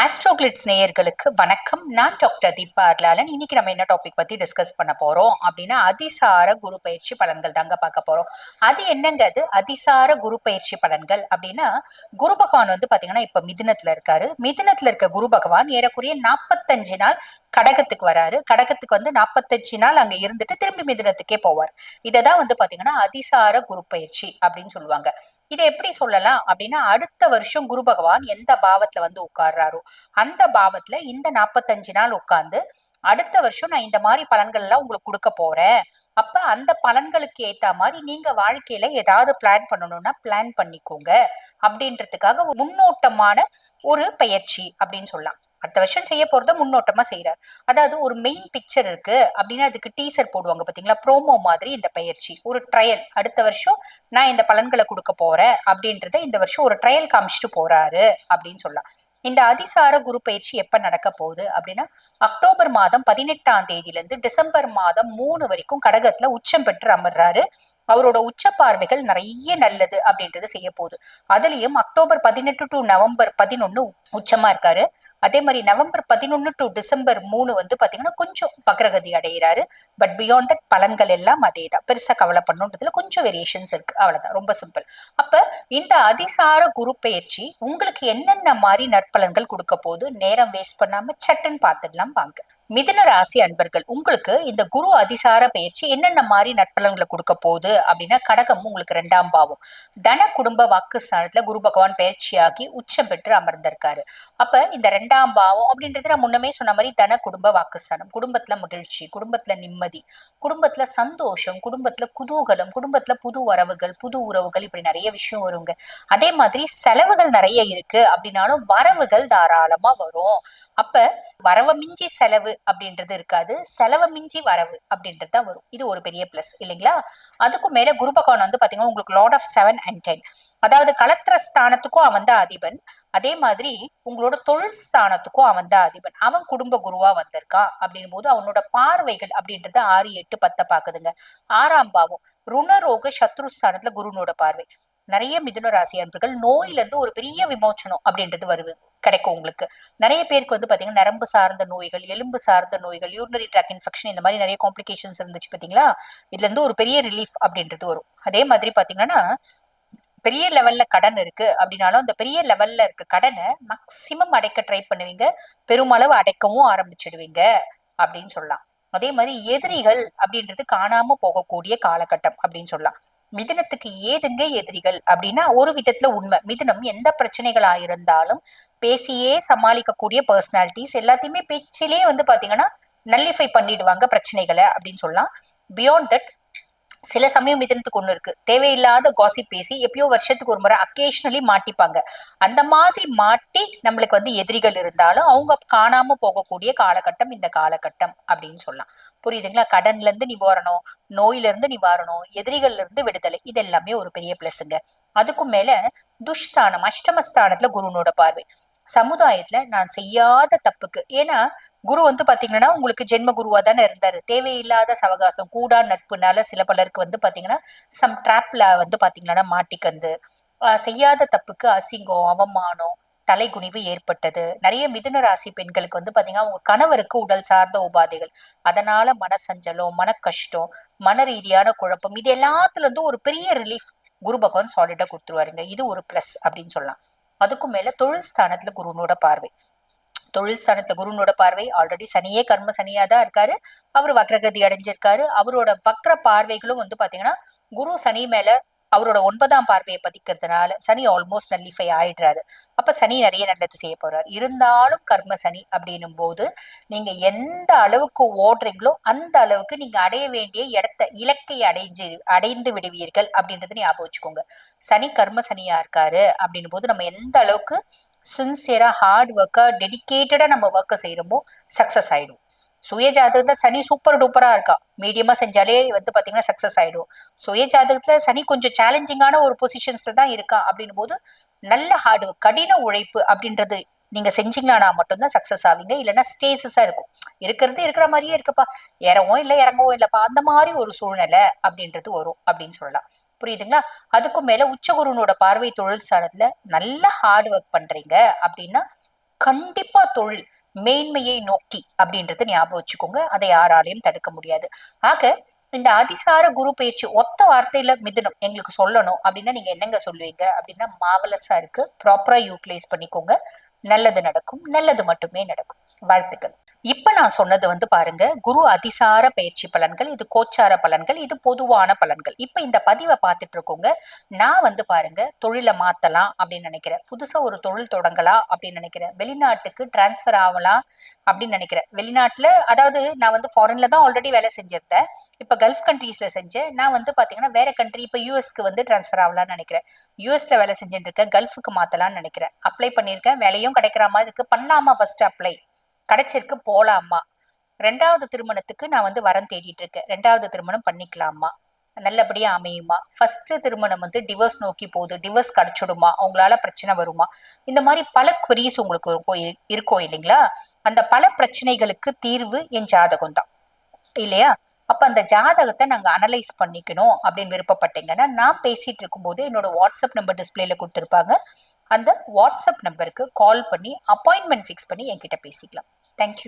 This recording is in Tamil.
ஆஸ்ட்ரோகிளிட்ஸ் நேயர்களுக்கு வணக்கம். நான் டாக்டர் தீபா அர்லாலன். இன்னைக்கு நம்ம என்ன டாபிக் பத்தி டிஸ்கஸ் பண்ண போறோம் அப்படின்னா அதிசார குரு பயிற்சி பலன்கள் தாங்க பார்க்க போறோம். அது என்னங்க? அது அதிசார குரு பயிற்சி பலன்கள் அப்படின்னா, குரு பகவான் வந்து பாத்தீங்கன்னா இப்ப மிதுனத்துல இருக்காரு. மிதுனத்துல இருக்க குரு பகவான் ஏறக்குறைய 45 நாள் கடகத்துக்கு வராரு. கடகத்துக்கு வந்து 45 நாள் அங்க இருந்துட்டு திரும்பி மிதுனத்துக்கே போவார். இததான் வந்து பாத்தீங்கன்னா அதிசார குரு பயிற்சி அப்படின்னு சொல்லுவாங்க. இதை எப்படி சொல்லலாம் அப்படின்னா, அடுத்த வருஷம் குரு பகவான் எந்த பாவத்துல வந்து உட்கார்றாரோ அந்த பாவத்துல இந்த 45 நாள் உட்கார்ந்து அடுத்த வருஷம் நான் இந்த மாதிரி பலன்கள் எல்லாம் உங்களுக்கு கொடுக்க போறேன். அப்ப அந்த பலன்களுக்கு ஏத்த மாதிரி நீங்க வாழ்க்கையில ஏதாவது பிளான் பண்ணணும்னா பிளான் பண்ணிக்கோங்க அப்படின்றதுக்காக ஒரு முன்னோட்டமான ஒரு பயிற்சி அப்படின்னு சொல்லலாம். அடுத்த வருஷம் செய்ய போறத முன்னோட்டமா செய்யறாரு. அதாவது ஒரு மெயின் பிக்சர் இருக்கு அப்படின்னா அதுக்கு டீசர் போடுவாங்க பாத்தீங்களா, ப்ரோமோ மாதிரி இந்த பயிற்சி ஒரு ட்ரையல். அடுத்த வருஷம் நான் இந்த பலன்களை கொடுக்க போறேன் அப்படின்றத இந்த வருஷம் ஒரு ட்ரையல் காமிச்சிட்டு போறாரு அப்படின்னு சொல்லலாம். இந்த அதிசார குரு பயிற்சி எப்ப நடக்க போகுது அப்படின்னா, அக்டோபர் மாதம் 18ஆம் தேதியிலிருந்து டிசம்பர் மாதம் 3 வரைக்கும் கடகத்துல உச்சம் பெற்று அமர்றாரு. அவரோட உச்ச பார்வைகள் நிறைய நல்லது அப்படின்றது செய்ய போகுது. அதுலயும் அக்டோபர் 18 டு நவம்பர் 11 உச்சமா இருக்காரு. அதே மாதிரி நவம்பர் 11 டு டிசம்பர் 3 வந்து பாத்தீங்கன்னா கொஞ்சம் வக்ரகதி அடைகிறாரு. பட் பியாண்ட் தட் பலன்கள் எல்லாம் அதே தான். பெருசா கவலை பண்ணுன்றதுல கொஞ்சம் வேரியேஷன்ஸ் இருக்கு, அவ்வளவுதான். ரொம்ப சிம்பிள். அப்ப இந்த அதிசார குரு பயிற்சி உங்களுக்கு என்னென்ன மாதிரி நற்பலன்கள் கொடுக்க போகுது, நேரம் வேஸ்ட் பண்ணாம சட்டுன்னு பார்த்துடலாம் வாங்க. மிதுன ராசி அன்பர்கள், உங்களுக்கு இந்த குரு அதிசார பயிற்சி என்னென்ன மாதிரி நற்பலன்களை கொடுக்க போகுது அப்படின்னா, கடகம் உங்களுக்கு 2ஆம் பாவம். தன குடும்ப வாக்குஸ்தானத்துல குரு பகவான் பயிற்சியாகி உச்சம் பெற்று அமர்ந்திருக்காரு. அப்ப இந்த 2ஆம் பாவம் அப்படின்றது நான் முன்னமே சொன்ன மாதிரி தன குடும்ப வாக்குஸ்தானம். குடும்பத்துல மகிழ்ச்சி, குடும்பத்துல நிம்மதி, குடும்பத்துல சந்தோஷம், குடும்பத்துல குதூகலம், குடும்பத்துல புது வரவுகள், புது உறவுகள், இப்படி நிறைய விஷயம் வருங்க. அதே மாதிரி செலவுகள் நிறைய இருக்கு அப்படின்னாலும் வரவுகள் தாராளமா வரும். அப்ப வரவை மிஞ்சி செலவு அப்படின்றது இருக்காது, செலவை மிஞ்சி வரவு அப்படின்றது தான் வரும். இது ஒரு பெரிய பிளஸ் இல்லைங்களா? அதுக்கும் மேல குரு பகவான் வந்து பாத்தீங்கன்னா உங்களுக்கு லார்ட் ஆஃப் 7 and 10, அதாவது கலத்திர ஸ்தானத்துக்கும் அவன் தான் அதிபன். அதே மாதிரி உங்களோட தொழில் ஸ்தானத்துக்கும் அவன் தான் அதிபன். அவன் குடும்ப குருவா வந்திருக்கான் அப்படின் போது அவனோட பார்வைகள் அப்படின்றது 6, 8, 10 பாக்குதுங்க. 6ஆம் பாவம் ருணரோக சத்ருஸ்தானத்துல குருனோட பார்வை. நிறைய மிதுன ராசி அன்பர்கள் நோயில இருந்து ஒரு பெரிய விமோச்சனம் அப்படின்றது வருது, கிடைக்கும் உங்களுக்கு. நிறைய பேருக்கு வந்து பாத்தீங்கன்னா நரம்பு சார்ந்த நோய்கள், எலும்பு சார்ந்த நோய்கள், யூரினரி ட்ராக் இன்ஃபெக்ஷன், இந்த மாதிரி நிறைய காம்ப்ளிகேஷன்ஸ் இருந்துச்சு பாத்தீங்களா, இதுல இருந்து ஒரு பெரிய ரிலீஃப் அப்படின்றது வரும். அதே மாதிரி பாத்தீங்கன்னா பெரிய லெவல்ல கடன் இருக்கு அப்படின்னாலும் அந்த பெரிய லெவல்ல இருக்க கடனை மேக்சிமம் அடைக்க ட்ரை பண்ணுவீங்க, பெருமளவு அடைக்கவும் ஆரம்பிச்சிடுவீங்க அப்படின்னு சொல்லலாம். அதே மாதிரி எதிரிகள் அப்படின்றது காணாம போகக்கூடிய காலகட்டம் அப்படின்னு சொல்லலாம். மிதுனத்துக்கு ஏதுங்க எதிரிகள் அப்படின்னா ஒரு விதத்துல உண்மை. மிதுனம் எந்த பிரச்சனைகளா இருந்தாலும் பேசியே சமாளிக்கக்கூடிய பர்சனாலிட்டிஸ், எல்லாத்தையுமே பேச்சிலே வந்து பாத்தீங்கன்னா நல்லிஃபை பண்ணிடுவாங்க பிரச்சனைகளை அப்படின்னு சொல்லலாம். பியாண்ட் தட் சில சமயம் மிதனத்துக்கு ஒண்ணு இருக்கு, தேவையில்லாத காசிப் பேசி எப்பயோ வருஷத்துக்கு ஒரு முறை அக்கேஷனலி மாட்டிப்பாங்க. அந்த மாதிரி மாட்டி நம்மளுக்கு வந்து எதிரிகள் இருந்தாலும் அவங்க காணாம போகக்கூடிய காலகட்டம் இந்த காலகட்டம் அப்படின்னு சொல்லலாம். புரியுதுங்களா? கடன்ல இருந்து நிவாரணம், நோயில இருந்து நிவாரணம், எதிரிகள்ல இருந்து விடுதலை, இது எல்லாமே ஒரு பெரிய பிளஸ்ங்க. அதுக்கும் மேல துஷ்தானம் அஷ்டமஸ்தானத்துல குருனோட பார்வை. சமுதாயத்துல நான் செய்யாத தப்புக்கு, ஏன்னா குரு வந்து பாத்தீங்கன்னா உங்களுக்கு ஜென்ம குருவா தானே இருந்தாரு. தேவையில்லாத சவகாசம் கூடா நட்புனால சில பலருக்கு வந்து பாத்தீங்கன்னா சம் ட்ராப்ல வந்து பாத்தீங்கன்னா மாட்டிக்கந்து, செய்யாத தப்புக்கு அசிங்கம், அவமானம், தலைகுனிவு ஏற்பட்டது. நிறைய மிதுன ராசி பெண்களுக்கு வந்து பாத்தீங்கன்னா உங்க கணவருக்கு உடல் சார்ந்த உபாதைகள், அதனால மனசஞ்சலம், மன கஷ்டம், மன ரீதியான குழப்பம், இது எல்லாத்துல இருந்து ஒரு பெரிய ரிலீஃப் குரு பகவான் சாலிடா கொடுத்துருவாருங்க. இது ஒரு பிளஸ் அப்படின்னு சொல்லலாம். அதுக்கும் மேல தொழில் ஸ்தானத்துல குருனோட பார்வை. தொழில் ஸ்தானத்துல குருனோட பார்வை, ஆல்ரெடி சனியே கர்ம சனியா தான் இருக்காரு. அவரு வக்ரகதி அடைஞ்சிருக்காரு. அவரோட வக்ர பார்வைகளும் வந்து பாத்தீங்கன்னா குரு சனி மேல அவரோட 9ஆம் பார்வையை பதிக்கிறதுனால சனி ஆல்மோஸ்ட் நல்லிஃபை ஆயிடுறாரு. அப்ப சனி நிறைய நல்லது செய்ய போறாரு. இருந்தாலும் கர்ம சனி அப்படின்னும் போது நீங்க எந்த அளவுக்கு ஓடுறீங்களோ அந்த அளவுக்கு நீங்க அடைய வேண்டிய இடத்த இலக்கை அடைந்து விடுவீர்கள் அப்படின்றது ஞாபகம் வச்சுக்கோங்க. சனி கர்ம சனியா இருக்காரு அப்படின்னும் போது நம்ம எந்த அளவுக்கு சின்சியரா ஹார்ட் ஒர்க்கா டெடிக்கேட்டடா நம்ம ஒர்க்கை செய்யறோமோ சக்சஸ் ஆயிடும். சுய ஜாதகத்துல சனி சூப்பர் டூப்பரா இருக்கா, மீடியமா செஞ்சாலே வந்து பாத்தீங்கன்னா சக்சஸ் ஆயிடும். சுய ஜாதகத்துல சனி கொஞ்சம் சேலஞ்சிங்கான ஒரு பொசிஷன்ஸ்ல தான் இருக்கா அப்படின்னும் போது நல்ல ஹார்ட் ஒர்க், கடின உழைப்பு அப்படின்றது நீங்க செஞ்சீங்கன்னா மட்டும்தான் சக்சஸ் ஆவீங்க. இல்லைன்னா ஸ்டேசஸா இருக்கும், இருக்கிறது இருக்கிற மாதிரியே இருக்குப்பா, இறங்கவும் இல்லை இறங்கவும் இல்லப்பா, அந்த மாதிரி ஒரு சூழ்நிலை அப்படின்றது வரும் அப்படின்னு சொல்லலாம். புரியுதுங்களா? அதுக்கும் மேல உச்சகுருனோட பார்வை தொழில் ஸ்தானத்துல நல்ல ஹார்ட் ஒர்க் பண்றீங்க அப்படின்னா கண்டிப்பா தொழில் மேன்மையை நோக்கி அப்படின்றது ஞாபகம் வச்சுக்கோங்க. அதை யாராலையும் தடுக்க முடியாது. ஆக இந்த அதிசார குரு பயிற்சி ஒத்த வார்த்தையில மிதுனம் எங்களுக்கு சொல்லணும் அப்படின்னா நீங்க என்னங்க சொல்லுவீங்க அப்படின்னா, மாவலஸா இருக்கு, ப்ராப்பரா யூட்டிலைஸ் பண்ணிக்கோங்க, நல்லது நடக்கும், நல்லது மட்டுமே நடக்கும். வாழ்த்துக்கள். இப்ப நான் சொன்னது பாருங்க, குரு அதிசார பயிற்சி பலன்கள், இது கோச்சார பலன்கள், இது பொதுவான பலன்கள். இப்ப இந்த பதிவை பார்த்துட்டு இருக்கோங்க, நான் பாருங்க தொழிலை மாத்தலாம் அப்படின்னு நினைக்கிறேன், புதுசா ஒரு தொழில் தொடங்கலாம் அப்படின்னு நினைக்கிறேன், வெளிநாட்டுக்கு டிரான்ஸ்பர் ஆகலாம் அப்படின்னு நினைக்கிறேன். வெளிநாட்டுல அதாவது நான் ஃபாரின்ல தான் ஆல்ரெடி வேலை செஞ்சிருந்தேன், இப்ப கல்ஃப் கண்ட்ரீஸ்ல செஞ்சேன். நான் பாத்தீங்கன்னா வேற கண்ட்ரி, இப்ப யூஎஸ்க்கு டிரான்ஸ்பர் ஆகலாம்னு நினைக்கிறேன். யூஎஸ்ல வேலை செஞ்சுட்டு இருக்கேன், கல்ஃபுக்கு மாத்தலாம்னு நினைக்கிறேன். அப்ளை பண்ணிருக்கேன், வேலையும் கிடைக்கிற மாதிரி இருக்கு. பண்ணலாமா? ஃபர்ஸ்ட் அப்ளை கிடைச்சிருக்கு, போலாமா? ரெண்டாவது திருமணத்துக்கு நான் வரன் தேடிட்டு இருக்கேன், ரெண்டாவது திருமணம் பண்ணிக்கலாமா? நல்லபடியா அமையுமா? ஃபர்ஸ்ட் திருமணம் டிவோர்ஸ் நோக்கி போகுது, டிவோர்ஸ் கிடைச்சிடுமா? அவங்களால பிரச்சனை வருமா? இந்த மாதிரி பல குவரிஸ் உங்களுக்கு இருக்கும் இல்லைங்களா? அந்த பல பிரச்சனைகளுக்கு தீர்வு என் ஜாதகம் தான் இல்லையா? அப்ப அந்த ஜாதகத்தை நாங்க அனலைஸ் பண்ணிக்கணும் அப்படின்னு விருப்பப்பட்டீங்கன்னா, நான் பேசிட்டு இருக்கும்போது என்னோட வாட்ஸ்அப் நம்பர் டிஸ்பிளேல கொடுத்துருப்பாங்க, அந்த வாட்ஸ்அப் நம்பருக்கு கால் பண்ணி அப்பாயின்மெண்ட் ஃபிக்ஸ் பண்ணி என்கிட்ட பேசிக்கலாம். தேங்க்யூ.